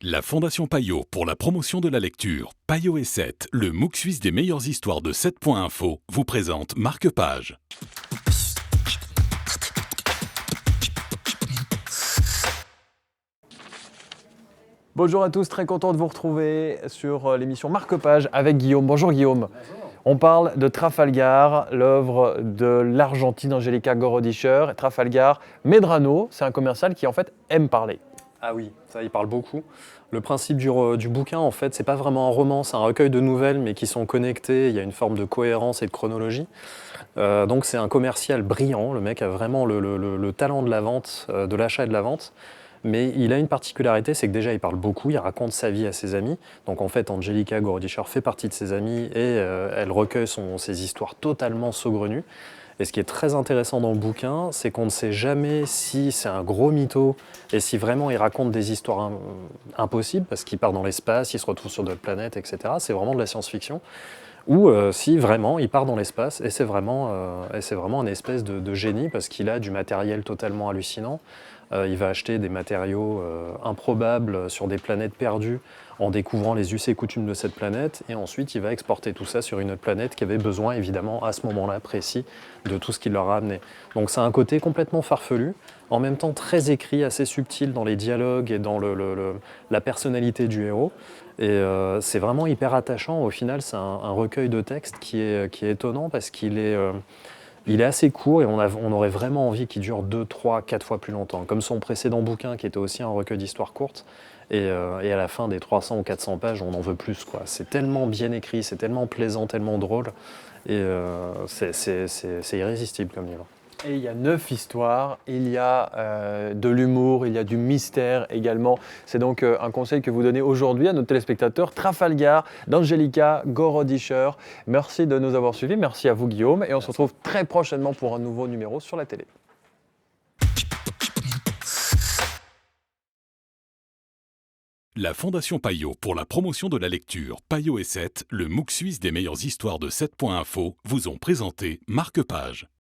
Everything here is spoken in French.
La Fondation Payot pour la promotion de la lecture, Payot et 7, le MOOC suisse des meilleures histoires de 7.info, vous présente Marque-Page. Bonjour à tous, très content de vous retrouver sur l'émission Marque-Page avec Guillaume. Bonjour Guillaume. Bonjour. On parle de Trafalgar, l'œuvre de l'Argentine Angelica Gorodischer. Trafalgar Medrano, c'est un commercial qui en fait aime parler. Ah oui, ça il parle beaucoup. Le principe du bouquin, en fait, c'est pas vraiment un roman, c'est un recueil de nouvelles, mais qui sont connectées, il y a une forme de cohérence et de chronologie. Donc c'est un commercial brillant, le mec a vraiment le talent de la vente, de l'achat et de la vente. Mais il a une particularité, c'est que déjà il parle beaucoup, il raconte sa vie à ses amis. Donc en fait, Angelica Gorodischer fait partie de ses amis et elle recueille ses histoires totalement saugrenues. Et ce qui est très intéressant dans le bouquin, c'est qu'on ne sait jamais si c'est un gros mytho et si vraiment il raconte des histoires impossibles, parce qu'il part dans l'espace, il se retrouve sur d'autres planètes, etc. C'est vraiment de la science-fiction. Ou si vraiment il part dans l'espace et c'est vraiment un espèce de génie parce qu'il a du matériel totalement hallucinant. Il va acheter des matériaux improbables sur des planètes perdues en découvrant les us et coutumes de cette planète et ensuite il va exporter tout ça sur une autre planète qui avait besoin évidemment à ce moment-là précis de tout ce qu'il leur a amené. Donc c'est un côté complètement farfelu, en même temps très écrit, assez subtil dans les dialogues et dans la personnalité du héros. Et c'est vraiment hyper attachant. Au final, c'est un recueil de textes qui est étonnant parce qu'il est assez court et on aurait vraiment envie qu'il dure 2, 3, 4 fois plus longtemps. Comme son précédent bouquin qui était aussi un recueil d'histoires courtes. Et à la fin des 300 ou 400 pages, on en veut plus, quoi. C'est tellement bien écrit, c'est tellement plaisant, tellement drôle. Et c'est irrésistible comme livre. Et il y a 9 histoires, il y a de l'humour, il y a du mystère également. C'est donc un conseil que vous donnez aujourd'hui à nos téléspectateurs. Trafalgar d'Angelica Gorodischer. Merci de nous avoir suivis, merci à vous Guillaume. Et on se retrouve très prochainement pour un nouveau numéro sur la télé. La Fondation Payot pour la promotion de la lecture, Payot et 7, le MOOC suisse des meilleures histoires de 7.info, vous ont présenté Marque-Page.